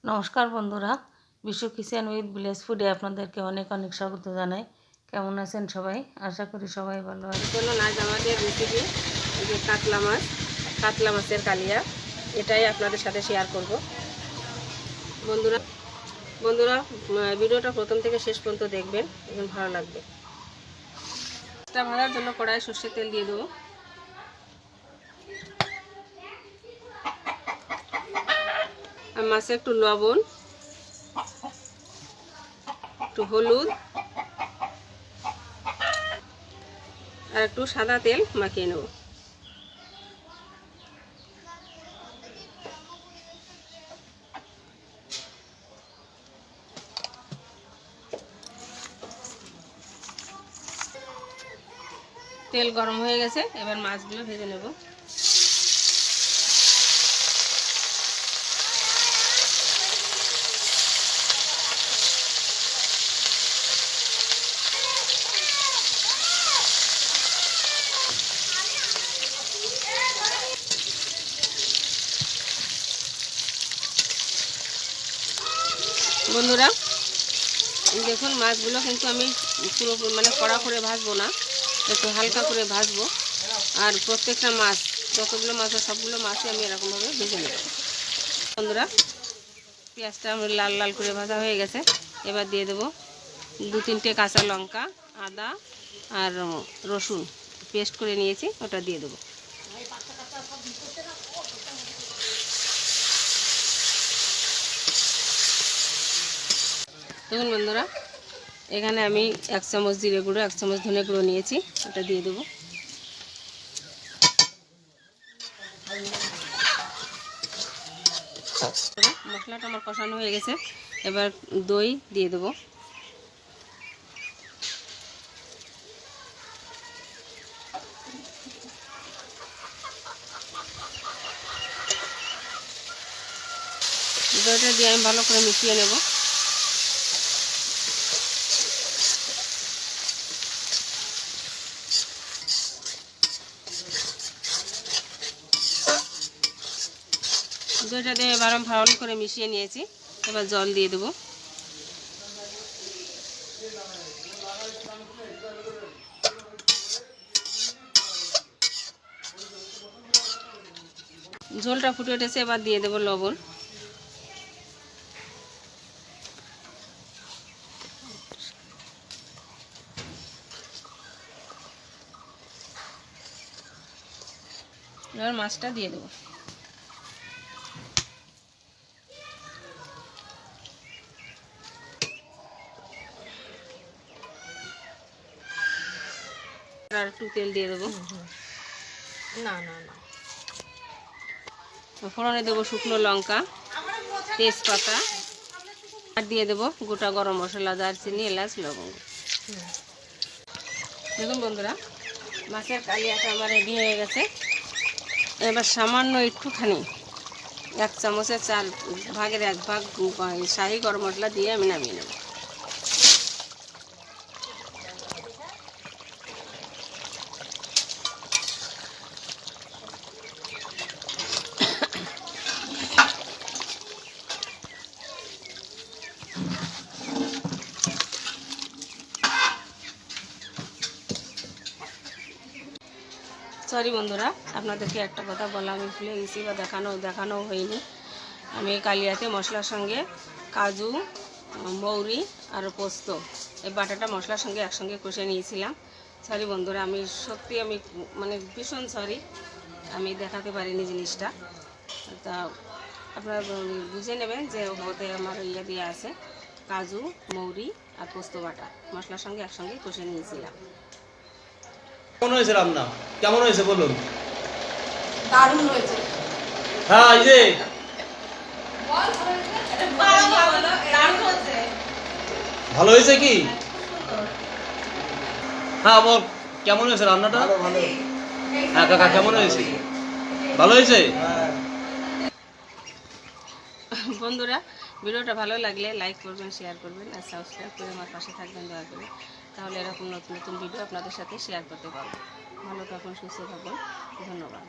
নমস্কার বন্ধুরা, বিশ্ব কিচেন উইথ ভিলেজ ফুডে আপনাদেরকে অনেক অনেক স্বাগত জানাই। কেমন আছেন সবাই? আশা করি সবাই ভালো আছে। চলুন আজ আমাদের রেসিপি এই যে কাতলা মাছের কালিয়া, এটাই আপনাদের সাথে শেয়ার করব। বন্ধুরা বন্ধুরা ভিডিওটা প্রথম থেকে শেষ পর্যন্ত দেখবেন, এবং ভালো লাগবে। মাছটা ভাজার জন্য কড়াইয়ে সর্ষের তেল দিয়ে দেবো। আর মাছে একটু লবণ, একটু হলুদ আর একটু সাদা তেল মাখিয়ে নেব। তেল গরম হয়ে গেছে, এবার মাছগুলো ভেজে নেব। বন্ধুরা দেখুন, মাছগুলো কিন্তু আমি পুরো কড়া করে ভাজবো না, একটু হালকা করে ভাজবো। আর প্রত্যেকটা মাছ, যতগুলো মাছ হয় সবগুলো মাছই আমি এরকমভাবে ভেজে নেব। বন্ধুরা পেঁয়াজটা আমার লাল লাল করে ভাজা হয়ে গেছে, এবার দিয়ে দেবো 2-3টে কাঁচা লঙ্কা, আদা আর রসুন পেস্ট করে নিয়েছি, ওটা দিয়ে দেবো। দেখুন বন্ধুরা, এখানে আমি 1 চামচ জিরে গুঁড়ো, 1 চামচ ধনে গুঁড়ো নিয়েছি, ওটা দিয়ে দেবো। মশলাটা আমার কষানো হয়ে গেছে, এবার দই দিয়ে দেবো। দইটা দিয়ে আমি ভালো করে মিশিয়ে নেব। দইটা দিয়ে ভালো করে মিশিয়ে নিয়েছি, এবার জল দিয়ে দেবো। ঝোলটা ফুটে উঠেছে, এবার দিয়ে দেবো লবণ। এবার মাছটা দিয়ে দেবো। আর একটু তেল দিয়ে দেবো। ফোড়নে দেবো শুকনো লঙ্কা, তেজপাতা, আর দিয়ে দেবো গোটা গরম মশলা, দারচিনি, এলাচ, লবঙ্গ। দেখুন বন্ধুরা, মাছের কালিয়াটা আমার রেডি হয়ে গেছে। এবার সামান্য একটুখানি 1 চামচের 4 ভাগের 1 ভাগ শাহি গরম মশলা দিয়ে আমি নামিয়ে নেব। সরি বন্ধুরা, আপনাদেরকে একটা কথা বলা আমি ভুলে গেছি বা দেখানো হয়নি। আমি কালিয়াতে মশলার সঙ্গে কাজু, মৌরি আর পোস্ত এই বাটাটা মশলার সঙ্গে একসঙ্গে কষে নিয়েছিলাম। সরি বন্ধুরা, আমি সত্যি ভীষণ সরি, আমি দেখাতে পারিনি জিনিসটা। তা আপনারা বুঝে নেবেন যে ওতে আমার ইয়ে দিয়ে আছে, কাজু, মৌরি আর পোস্ত বাটা মশলার সঙ্গে একসঙ্গে কষে নিয়েছিলাম। কেমন হয়েছে রান্না? কেমন হয়েছে বলুন? দারুণ হয়েছে। হ্যাঁ, এই যে ভালো হয়েছে কি? হ্যাঁ বল, কেমন হয়েছে রান্নাটা? হ্যাঁ কাকা, কেমন হয়েছে? ভালো হয়েছে? বন্ধুরা ভিডিওটা ভালো লাগলে লাইক করবেন, শেয়ার করবেন আর সাবস্ক্রাইব করে আমার পাশে থাকবেন দয়া করে। তাহলে এরকম নতুন নতুন ভিডিও আপনাদের সাথে শেয়ার করতে পারবো। ভালো থাকুন, সুস্থ থাকুন, ধন্যবাদ।